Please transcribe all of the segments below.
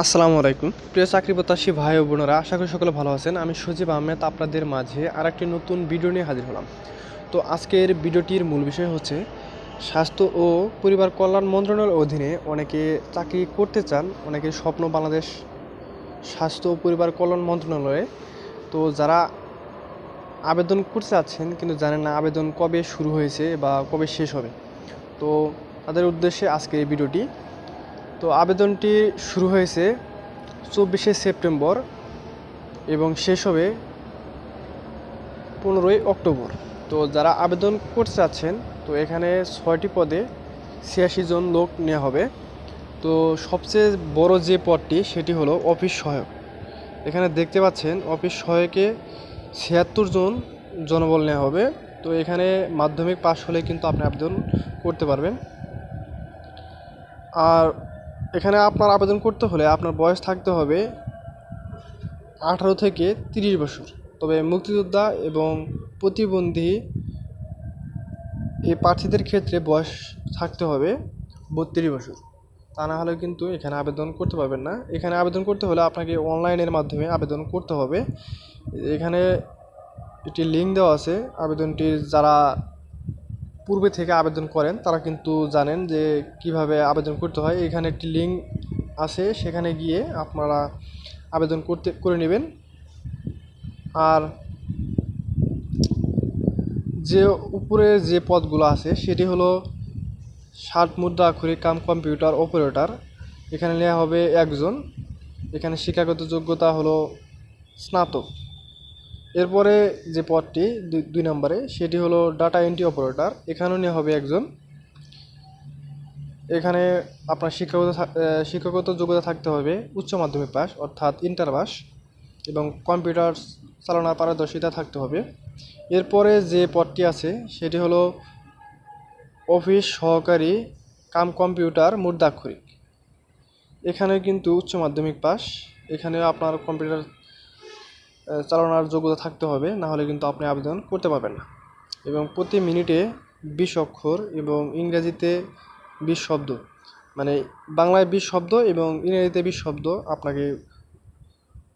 আসসালামু আলাইকুম প্রিয় চাকরি প্রত্যাশী ভাই ও বোনেরা, আশা করি সকলে ভালো আছেন। আমি সজীব আহমেদ আপনাদের মাঝে আরেকটি নতুন ভিডিও নিয়ে হাজির হলাম। তো আজকের ভিডিওটির মূল বিষয় হচ্ছে স্বাস্থ্য ও পরিবার কল্যাণ মন্ত্রণালয়ের অধীনে অনেকে চাকরি করতে চান, অনেকে স্বপ্ন বাংলাদেশ স্বাস্থ্য ও পরিবার কল্যাণ মন্ত্রণালয়ে। তো যারা আবেদন করতে চাচ্ছেন কিন্তু জানেন না আবেদন কবে শুরু হয়েছে বা কবে শেষ হবে, তো তাদের উদ্দেশ্যে আজকের এই ভিডিওটি। তো আবেদনটি শুরু হয়েছে 24শে সেপ্টেম্বর এবং শেষ হবে 15ই অক্টোবর। তো যারা আবেদন করতে চাচ্ছেন, তো এখানে 6টি পদে 86 জন লোক নেওয়া হবে। তো সবচেয়ে বড় যে পদটি সেটি হলো অফিস সহায়ক। এখানে দেখতে পাচ্ছেন অফিস সহায়কে 76 জন জনবল নেওয়া হবে। তো এখানে মাধ্যমিক পাশ হলে কিন্তু আপনি আবেদন করতে পারবেন। আর এখানে আপনার আবেদন করতে হলে আপনার বয়স থাকতে হবে 18 থেকে 30 বছর। তবে মুক্তিযোদ্ধা এবং প্রতিবন্ধী এই প্রার্থীদের ক্ষেত্রে বয়স থাকতে হবে 32 বছর। তা না হলে কিন্তু এখানে আবেদন করতে পারবেন না। এখানে আবেদন করতে হলে আপনাকে অনলাইনের মাধ্যমে আবেদন করতে হবে। এখানে একটি লিঙ্ক দেওয়া আছে। আবেদনটি যারা পূর্বে থেকে আবেদন করেন তারা কিন্তু জানেন যে কিভাবে আবেদন করতে হয়। এখানে একটি লিঙ্ক আছে, সেখানে গিয়ে আপনারা আবেদন করে নেবেন। আর যে উপরে যে পদগুলো আছে সেটি হলো 60 মুদ্রা আক্ষরিক কাম কম্পিউটার অপারেটর। এখানে নেওয়া হবে একজন। এখানে শিক্ষাগত যোগ্যতা হলো স্নাতক। এরপরে যে পদটি দুই নম্বরে সেটি হলো ডাটা এন্ট্রি অপারেটর। এখানেও নেওয়া হবে একজন। এখানে আপনার শিক্ষাগত যোগ্যতা থাকতে হবে উচ্চ মাধ্যমিক পাস অর্থাৎ ইন্টার পাস এবং কম্পিউটার চালানোর পারদর্শিতা থাকতে হবে। এরপরে যে পদটি আছে সেটি হলো অফিস সহকারী কাম কম্পিউটার মুদ্রাক্ষরিক। এখানে কিন্তু উচ্চ মাধ্যমিক পাস। এখানে আপনার কম্পিউটার চালানোর যোগ্যতা থাকতে হবে, না হলে কিন্তু আপনি আবেদন করতে পারবেন না। এবং প্রতি মিনিটে 20 অক্ষর এবং ইংরেজিতে 20 শব্দ, মানে বাংলায় 20 শব্দ এবং ইংরেজিতে 20 শব্দ আপনাকে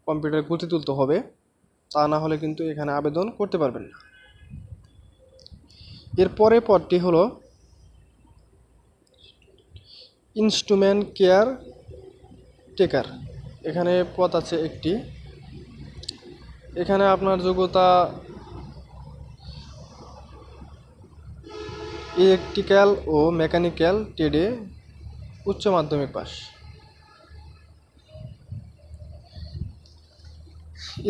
কম্পিউটার গতি তুলতে হবে। তা না হলে কিন্তু এখানে আবেদন করতে পারবেন না। এরপরে পদটি হলো ইনস্ট্রুমেন্ট কেয়ার টেকার। এখানে পদ আছে একটি। এখানে আপনার যোগ্যতা ইলেকট্রিক্যাল ও মেকানিক্যাল ট্রেডে উচ্চ মাধ্যমিক পাস।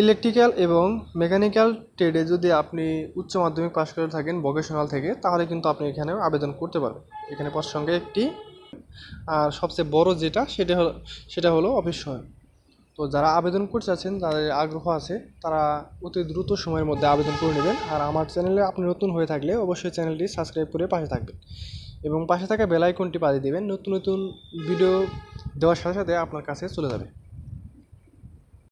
ইলেকট্রিক্যাল এবং মেকানিক্যাল ট্রেডে যদি আপনি উচ্চ মাধ্যমিক পাস করে থাকেন ভোকেশনাল থেকে, তাহলে কিন্তু আপনি এখানে আবেদন করতে পারবেন। এখানে পদ সংখ্যা একটি। আর সবচেয়ে বড় যেটা সেটা হলো অফিস সহায়ক। তো যারা আবেদন করতে চাচ্ছেন, যাদের আগ্রহ আছে, তারা অতি দ্রুত সময়ের মধ্যে আবেদন করে নেবেন। আর আমার চ্যানেলে আপনি নতুন হয়ে থাকলে অবশ্যই চ্যানেলটি সাবস্ক্রাইব করে পাশে থাকবেন এবং পাশে থাকা বেল আইকনটি বাজিয়ে দেবেন। নতুন নতুন ভিডিও দেওয়ার সাথে সাথে আপনার কাছে চলে যাবে।